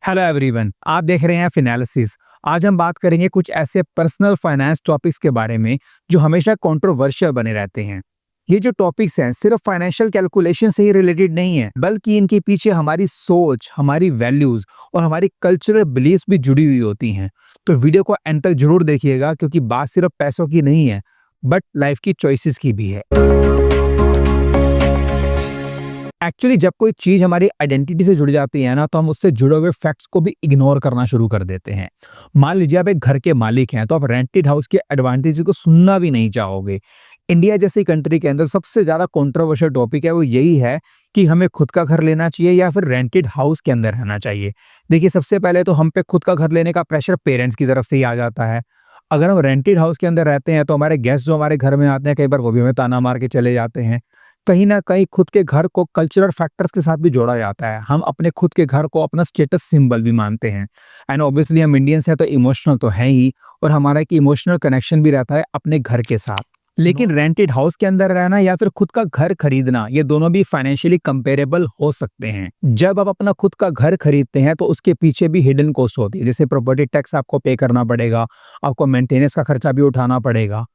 Hello everyone, आप देख रहे हैं फिनालिसिस। आज हम बात करेंगे कुछ ऐसे पर्सनल फाइनेंस टॉपिक्स के बारे में जो हमेशा कंट्रोवर्शियल बने रहते हैं। ये जो टॉपिक्स हैं सिर्फ फाइनेंशियल कैलकुलेशन से ही रिलेटेड नहीं है, बल्कि इनके पीछे हमारी सोच, हमारी वैल्यूज और हमारी कल्चरल बिलीफ्स भी जुड़ी हुई होती हैं। तो वीडियो को एंड तक जरूर देखिएगा, क्योंकि बात सिर्फ पैसों की नहीं है, बट लाइफ की चॉइसेस की भी है। एक्चुअली जब कोई चीज हमारी आइडेंटिटी से जुड़ जाती है ना, तो हम उससे जुड़े हुए फैक्ट्स को भी इग्नोर करना शुरू कर देते हैं। मान लीजिए आप एक घर के मालिक हैं, तो आप रेंटेड हाउस के एडवांटेज को सुनना भी नहीं चाहोगे। इंडिया जैसी कंट्री के अंदर सबसे ज्यादा कंट्रोवर्शियल टॉपिक है वो यही है कि हमें खुद का घर लेना चाहिए या फिर रेंटेड हाउस के अंदर रहना चाहिए। देखिए, सबसे पहले तो हम पे खुद का घर लेने का प्रेशर पेरेंट्स की तरफ से ही आ जाता है। अगर हम रेंटेड हाउस के अंदर रहते हैं तो हमारे गेस्ट जो हमारे घर में आते हैं, कई बार वो भी हमें ताना मार के चले जाते हैं। कहीं न कहीं खुद के घर को कल्चरल फैक्टर्स के साथ भी जोड़ा जाता है। हम अपने खुद के घर को अपना स्टेटस सिंबल भी मानते हैं। एंड ऑब्वियसली हम इंडियंस हैं तो इमोशनल तो हैं ही, और हमारा एक इमोशनल कनेक्शन भी रहता है अपने घर के साथ। लेकिन रेंटेड हाउस के अंदर रहना या फिर खुद का घर खरीदना, ये दोनों भी फाइनेंशियली कंपेरेबल हो सकते हैं। जब आप अपना खुद का घर खरीदते हैं तो उसके पीछे भी हिडन कॉस्ट होती है, जैसे प्रॉपर्टी टैक्स आपको पे करना पड़ेगा, आपको मेंटेनेंस का खर्चा भी उठाना पड़ेगा।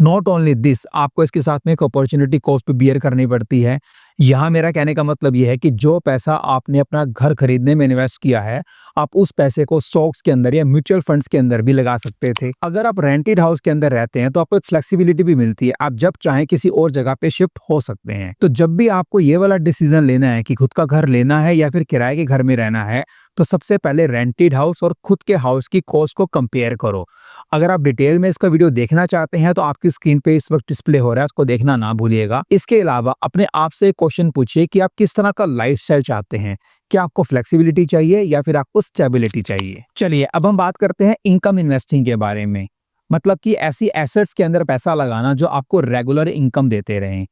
नॉट ओनली दिस, आपको इसके साथ में एक अपॉर्चुनिटी कॉस्ट भी बियर करनी पड़ती है। यहाँ मेरा कहने का मतलब ये है कि जो पैसा आपने अपना घर खरीदने में इन्वेस्ट किया है, आप उस पैसे को स्टॉक्स के अंदर या म्यूचुअल फंड्स के अंदर भी लगा सकते थे। अगर आप रेंटेड हाउस के अंदर रहते हैं तो आपको एक फ्लेक्सिबिलिटी भी मिलती है, आप जब चाहें किसी और जगह पे शिफ्ट हो सकते हैं। तो जब भी आपको ये वाला डिसीजन लेना है कि खुद का घर लेना है या फिर किराए के घर में रहना है, तो सबसे पहले रेंटेड हाउस और खुद के हाउस की कॉस्ट को कंपेयर करो। अगर आप डिटेल में इसका वीडियो देखना चाहते हैं तो आपकी स्क्रीन पे इस वक्त डिस्प्ले हो रहा है, उसको देखना ना भूलिएगा। इसके अलावा अपने आप से क्वेश्चन पूछिए कि आप किस तरह का लाइफस्टाइल चाहते हैं। क्या आपको फ्लेक्सिबिलिटी चाहिए या फिर आपको स्टेबिलिटी चाहिए? चलिए अब हम बात करते हैं इनकम इन्वेस्टिंग के बारे में। मतलब कि ऐसी एसेट्स के अंदर पैसा लगाना जो आपको रेगुलर इनकम देते रहें।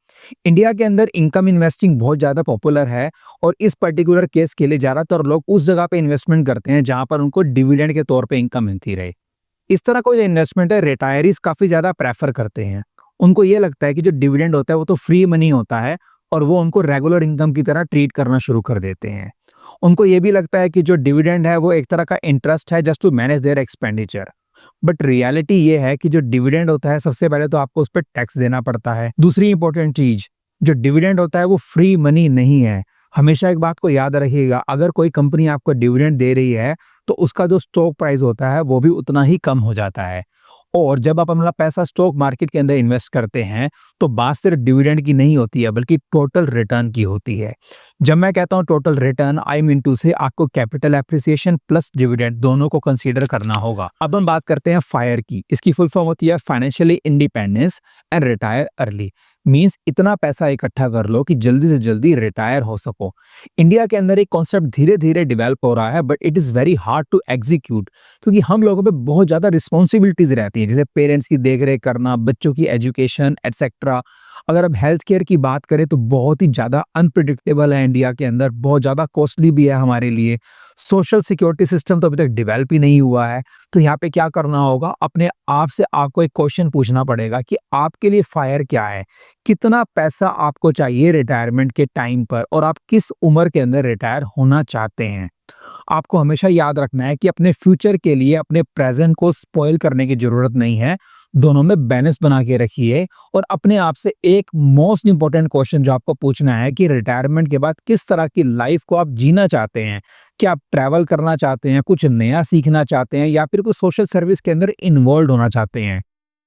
इंडिया के अंदर इनकम इन्वेस्टिंग बहुत ज़्यादा पॉपुलर है, और इस पर्टिकुलर केस के लिए ज़्यादातर लोग उस जगह पे इन्वेस्टमेंट करते हैं जहां पर उनको डिविडेंड के तौर पे इनकम मिलती रहे। इस तरह का जो इन्वेस्टमेंट है रिटायरीज काफ़ी ज़्यादा प्रेफर करते हैं। उनको ये लगता है कि जो डिविडेंड होता है वो तो फ्री मनी होता है, और वो उनको रेगुलर इनकम की तरह ट्रीट करना शुरू कर देते हैं। उनको ये भी लगता है कि जो डिविडेंड है वो एक तरह का इंटरेस्ट है just to manage their expenditure. But reality ये है कि जो डिविडेंड होता है, सबसे पहले तो आपको उस पर टैक्स देना पड़ता है। दूसरी इंपॉर्टेंट चीज, जो डिविडेंड होता है वो फ्री मनी नहीं है। हमेशा एक बात को याद रखिएगा, अगर कोई कंपनी आपको डिविडेंड दे रही है तो उसका जो स्टॉक प्राइस होता है वो भी उतना ही कम हो जाता है। और जब आप अपना पैसा स्टॉक मार्केट के अंदर इन्वेस्ट करते हैं तो बात सिर्फ डिविडेंड की नहीं होती है, बल्कि टोटल रिटर्न की होती है। जब मैं कहता हूँ total return, I mean to say आपको कैपिटल एप्रिसिएशन प्लस डिविडेंड दोनों को कंसीडर करना होगा। अब हम बात करते हैं फायर की। इसकी फुल फॉर्म होती है financially independence and retire early. Means इतना पैसा इकट्ठा कर लो कि जल्दी से जल्दी रिटायर हो सको। इंडिया के अंदर एक कॉन्सेप्ट धीरे धीरे डेवलप हो रहा है, but it is very hard to execute, क्योंकि हम लोगों पे बहुत ज़्यादा रिस्पॉन्सिबिलिटीज रहती हैं, जैसे पेरेंट्स की देख रेख करना, बच्चों की एजुकेशन एटसेट्रा। अगर अब हेल्थ केयर की बात करें तो बहुत ही ज़्यादा अनप्रिडिक्टेबल है इंडिया के अंदर, बहुत ज़्यादा कॉस्टली भी है हमारे लिए। सोशल सिक्योरिटी सिस्टम तो अभी तक डेवलप ही नहीं हुआ है। तो यहाँ पे क्या करना होगा, अपने आप से आपको एक क्वेश्चन पूछना पड़ेगा कि आपके लिए फायर क्या है, कितना पैसा आपको चाहिए रिटायरमेंट के टाइम पर, और आप किस उम्र के अंदर रिटायर होना चाहते हैं। आपको हमेशा याद रखना है कि अपने फ्यूचर के लिए अपने प्रेजेंट को स्पॉइल करने की जरूरत नहीं है। दोनों में बैलेंस बना के रखिए, और अपने आप से एक मोस्ट इंपॉर्टेंट क्वेश्चन जो आपको पूछना है कि रिटायरमेंट के बाद किस तरह की लाइफ को आप जीना चाहते हैं। क्या आप ट्रैवल करना चाहते हैं, कुछ नया सीखना चाहते हैं, या फिर कुछ सोशल सर्विस के अंदर इन्वॉल्व होना चाहते हैं।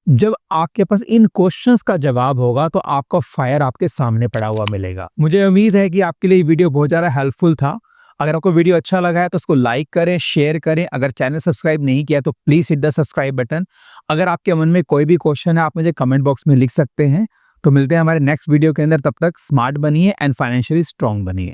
जब आपके पास इन क्वेश्चंस का जवाब होगा तो आपका फायर आपके सामने पड़ा हुआ मिलेगा। मुझे उम्मीद है कि आपके लिए ये वीडियो बहुत ज़्यादा हेल्पफुल था। अगर आपको वीडियो अच्छा लगा है तो उसको लाइक करें, शेयर करें। अगर चैनल सब्सक्राइब नहीं किया तो please hit the subscribe button. अगर आपके मन में कोई भी क्वेश्चन है आप मुझे कमेंट बॉक्स में लिख सकते हैं। तो मिलते हैं हमारे नेक्स्ट वीडियो के अंदर, तब तक स्मार्ट बनिए एंड फाइनेंशियली स्ट्रांग बनिए।